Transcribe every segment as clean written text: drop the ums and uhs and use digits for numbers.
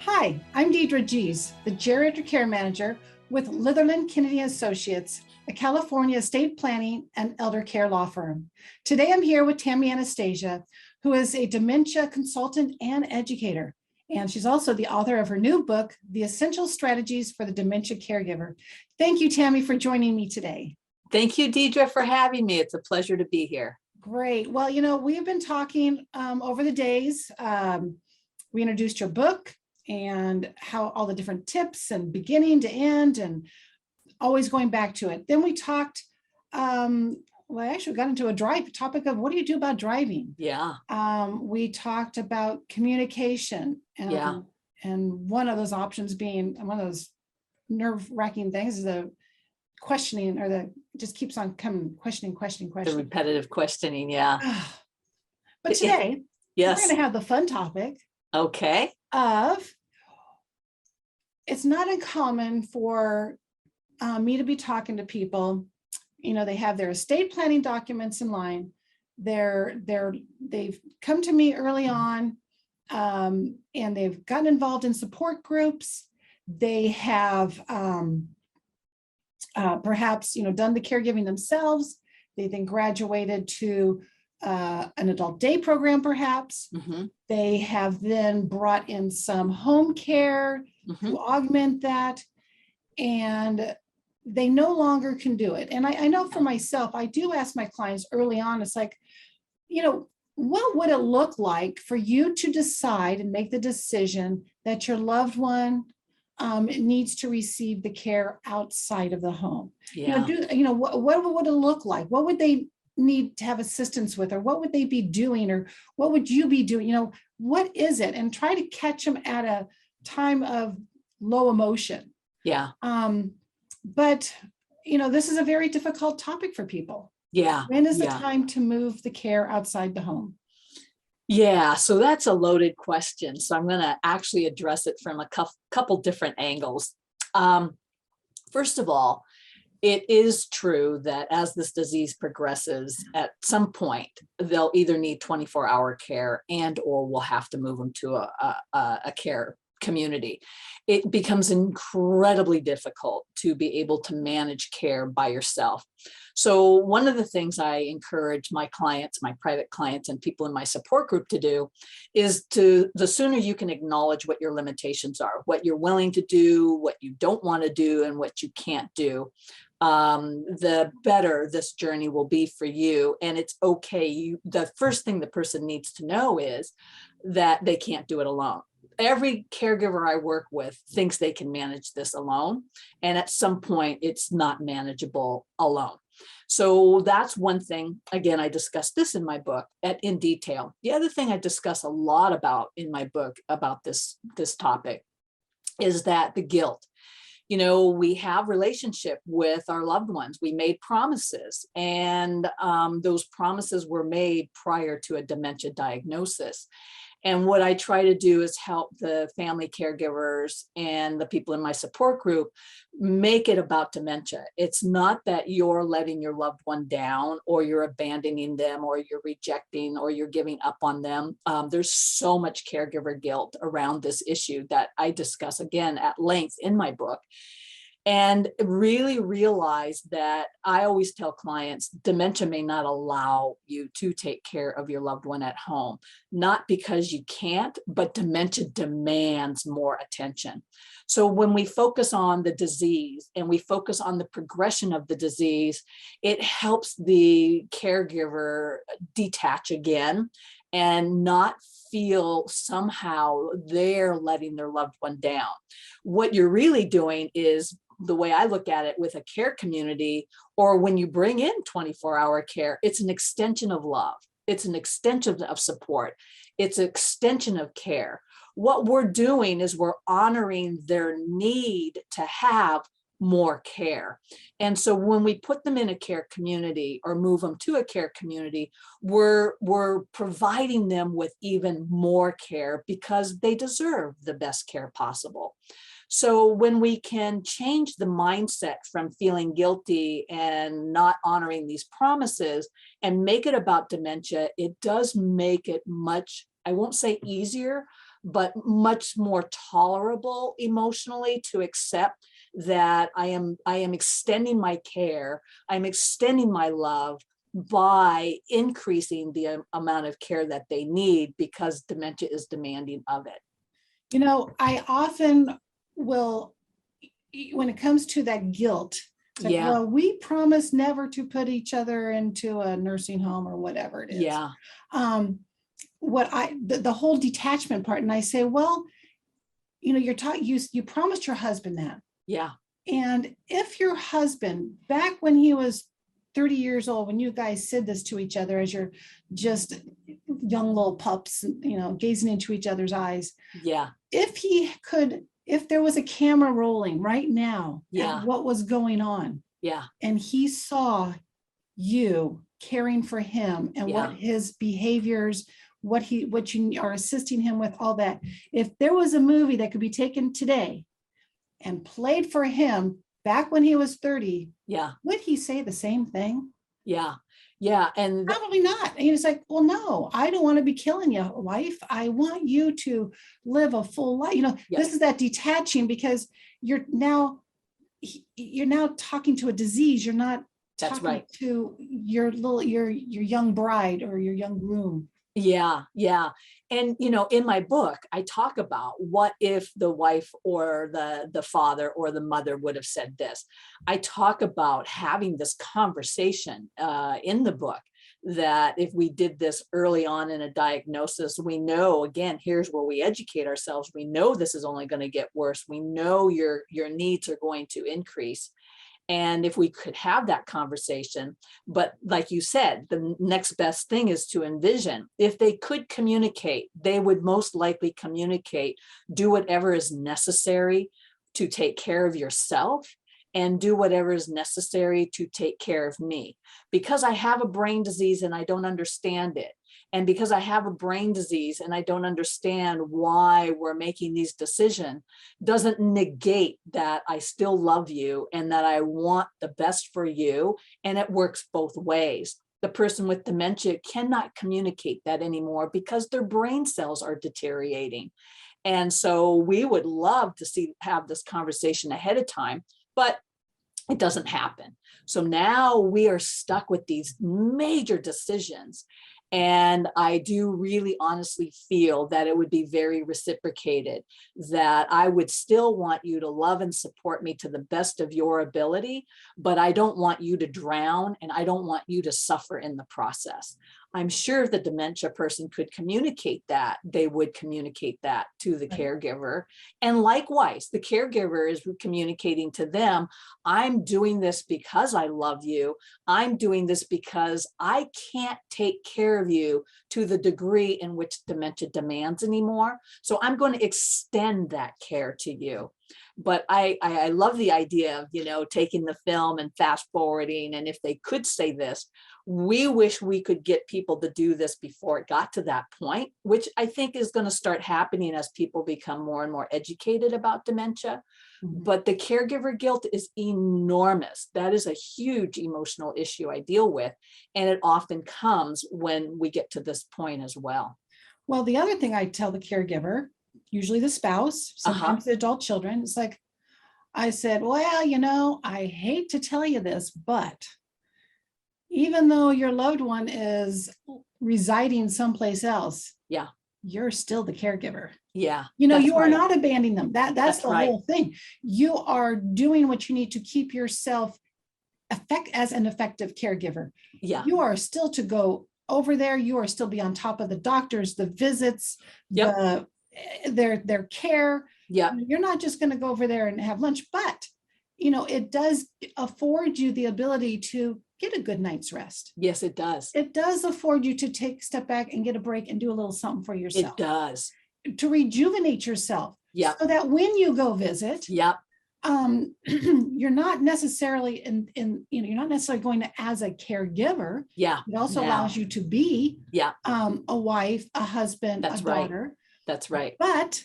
Hi, I'm Dedra Jize, the Geriatric Care Manager with Litherland Kennedy Associates, a California estate planning and elder care law firm. Today I'm here with Tami Anastasia, who is a dementia consultant and educator. And she's also the author of her new book, The Essential Strategies for the Dementia Caregiver. Thank you, Tami, for joining me today. Thank you, Dedra, for having me. It's a pleasure to be here. Great. Well, we've been talking over the days. We introduced your book and how all the different tips and beginning to end and always going back to it. Then we talked, we actually got into a topic of what do you do about driving? Yeah. We talked about communication and one of those options being one of those nerve-wracking things is the questioning, or the just keeps on coming, questioning. The repetitive questioning, yeah. But today, yes, we're going to have the fun topic. Okay. Of it's not uncommon for me to be talking to people. They have their estate planning documents in line. They've come to me early on, and they've gotten involved in support groups. They have perhaps done the caregiving themselves. They then graduated to an adult day program, perhaps. Mm-hmm. They have then brought in some home care to augment that, and they no longer can do it. And I know for myself, I do ask my clients early on, it's like, what would it look like for you to decide and make the decision that your loved one needs to receive the care outside of the home? Yeah. What would it look like? What would they need to have assistance with, or what would they be doing, or what would you be doing? What is it? And try to catch them at a time of low emotion. Yeah. But this is a very difficult topic for people. Yeah. When is the time to move the care outside the home? Yeah, so that's a loaded question. So I'm going to actually address it from a couple different angles. First of all, it is true that as this disease progresses, at some point, they'll either need 24-hour care or we'll have to move them to a care community. It becomes incredibly difficult to be able to manage care by yourself. So one of the things I encourage my clients, my private clients, and people in my support group to do is the sooner you can acknowledge what your limitations are, what you're willing to do, what you don't want to do, and what you can't do, the better this journey will be for you. And it's okay. The first thing the person needs to know is that they can't do it alone. Every caregiver I work with thinks they can manage this alone. And at some point, it's not manageable alone. So that's one thing. Again, I discuss this in my book in detail. The other thing I discuss a lot about in my book about this topic is that the guilt. We have relationship with our loved ones. We made promises, and those promises were made prior to a dementia diagnosis. And what I try to do is help the family caregivers and the people in my support group make it about dementia. It's not that you're letting your loved one down, or you're abandoning them, or you're rejecting, or you're giving up on them. There's so much caregiver guilt around this issue that I discuss again at length in my book. And really realize that I always tell clients, dementia may not allow you to take care of your loved one at home, not because you can't, but dementia demands more attention. So when we focus on the disease and we focus on the progression of the disease, it helps the caregiver detach again and not feel somehow they're letting their loved one down. What you're really doing is, the way I look at it with a care community, or when you bring in 24-hour care, it's an extension of love. It's an extension of support. It's an extension of care. What we're doing is we're honoring their need to have more care. And so when we put them in a care community or move them to a care community, we're providing them with even more care because they deserve the best care possible. So when we can change the mindset from feeling guilty and not honoring these promises and make it about dementia, it does make it much I won't say easier, but much more tolerable emotionally to accept that I am extending my care, I'm extending my love by increasing the amount of care that they need because dementia is demanding of it. You know, I often will, when it comes to that guilt, it's like, Yeah. well, we promised never to put each other into a nursing home or whatever it is. Yeah. The whole detachment part, and I say, well, you know, you promised your husband that. Yeah. And if your husband, back when he was 30 years old, when you guys said this to each other as you're just young little pups, you know, gazing into each other's eyes. Yeah. If there was a camera rolling right now Yeah. at what was going on. Yeah. And he saw you caring for him and what his behaviors, what you are assisting him with, all that. If there was a movie that could be taken today and played for him back when he was 30, would he say the same thing? Yeah. Yeah. And probably not. And it's like, well, no, I don't want to be killing you, wife. I want you to live a full life. You know, this is that detaching, because you're now talking to a disease. You're not talking to your young bride or your young groom. Yeah. Yeah. And, you know, in my book, I talk about what if the wife or the father or the mother would have said this. I talk about having this conversation in the book, that if we did this early on in a diagnosis, we know, again, here's where we educate ourselves. We know this is only going to get worse. We know your needs are going to increase. And if we could have that conversation, but like you said, the next best thing is to envision if they could communicate, they would most likely communicate, do whatever is necessary to take care of yourself and do whatever is necessary to take care of me. Because I have a brain disease and I don't understand it. And because I have a brain disease and I don't understand why we're making these decisions, doesn't negate that I still love you and that I want the best for you. And it works both ways. The person with dementia cannot communicate that anymore because their brain cells are deteriorating. And so we would love to have this conversation ahead of time, but it doesn't happen. So now we are stuck with these major decisions. And I do really honestly feel that it would be very reciprocated, that I would still want you to love and support me to the best of your ability, but I don't want you to drown and I don't want you to suffer in the process. I'm sure if the dementia person could communicate that, they would communicate that to the caregiver. And likewise, the caregiver is communicating to them, I'm doing this because I love you. I'm doing this because I can't take care of you to the degree in which dementia demands anymore. So I'm going to extend that care to you. But I love the idea of, you know, taking the film and fast forwarding. And if they could say this, we wish we could get people to do this before it got to that point, which I think is going to start happening as people become more and more educated about dementia. But the caregiver guilt is enormous. That is a huge emotional issue I deal with. And it often comes when we get to this point as well. Well, the other thing I tell the caregiver, usually the spouse, sometimes the adult children, it's like, I said, well, you know, I hate to tell you this, but even though your loved one is residing someplace else, you're still the caregiver. You know, you are not abandoning them. That's the whole thing. You are doing what you need to keep yourself as an effective caregiver. You are still to go over there. You are still be on top of the doctors, the visits, their care. You're not just going to go over there and have lunch, but you know, it does afford you the ability to get a good night's rest. Yes, it does. It does afford you to take a step back and get a break and do a little something for yourself. It does. To rejuvenate yourself. So that when you go visit, you're not necessarily you're not necessarily going to as a caregiver. It also allows you to be a wife, a husband, a daughter. That's right. But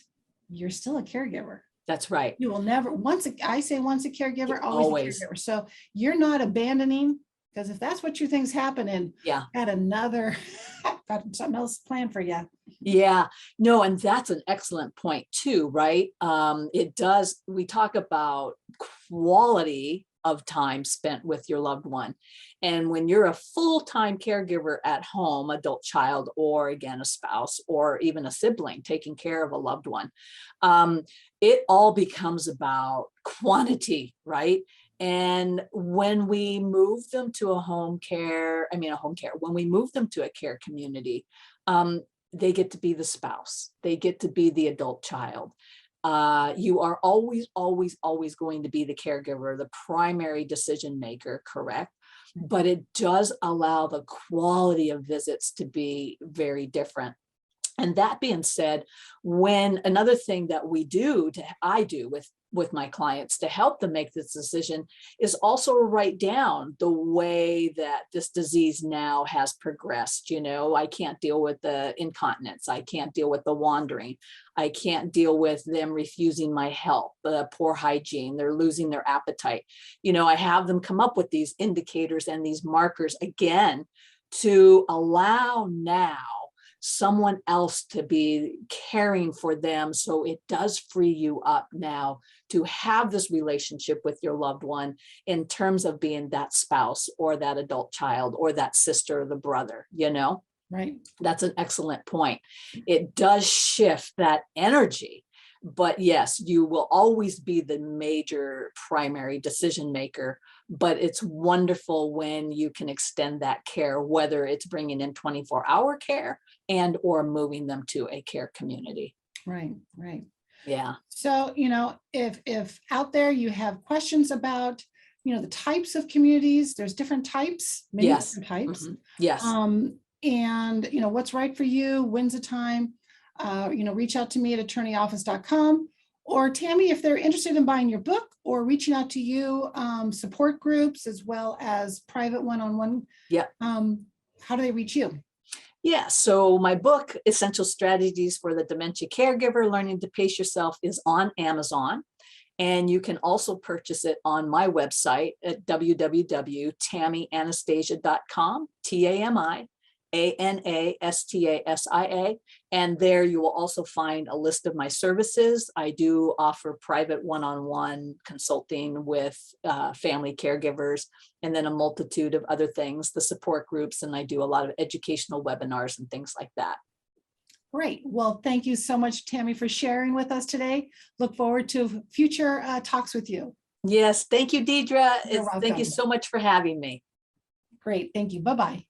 you're still a caregiver. That's right. You will never, once a caregiver, always a caregiver. So you're not abandoning Because if that's what you think's happening, Yeah. got something else planned for you. Yeah, no, and that's an excellent point too, right? We talk about quality of time spent with your loved one. And when you're a full-time caregiver at home, adult child, or again, a spouse, or even a sibling taking care of a loved one, it all becomes about quantity, right? And when we move them to when we move them to a care community, they get to be the spouse. They get to be the adult child. You are always, always, always going to be the caregiver, the primary decision maker, correct? But it does allow the quality of visits to be very different. And that being said, when another thing that I do with my clients to help them make this decision is also write down the way that this disease now has progressed. You know, I can't deal with the incontinence. I can't deal with the wandering. I can't deal with them refusing my help, the poor hygiene, they're losing their appetite. You know, I have them come up with these indicators and these markers again to allow now someone else to be caring for them. So it does free you up now to have this relationship with your loved one in terms of being that spouse or that adult child or that sister or the brother, you know? Right. That's an excellent point. It does shift that energy. But yes, you will always be the major primary decision maker, but it's wonderful when you can extend that care, whether it's bringing in 24-hour care and or moving them to a care community. Right, right. Yeah. So, you know, if out there you have questions about, you know, the types of communities, there's different types, many Yes. different types. Yes. And, you know, what's right for you, when's the time, you know, reach out to me at attorneyoffice.com, or Tami, if they're interested in buying your book or reaching out to you, support groups as well as private one-on-one. Yeah. How do they reach you? Yeah, so my book, Essential Strategies for the Dementia Caregiver, Learning to Pace Yourself, is on Amazon. And you can also purchase it on my website at www.tamianastasia.com, TamiAnastasia. And there you will also find a list of my services. I do offer private one-on-one consulting with family caregivers, and then a multitude of other things, the support groups, and I do a lot of educational webinars and things like that. Great. Well, thank you so much, Tami, for sharing with us today. Look forward to future talks with you. Yes, thank you, Dedra. You're Thank you welcome. so much for having me. Great. Thank you. Bye-bye.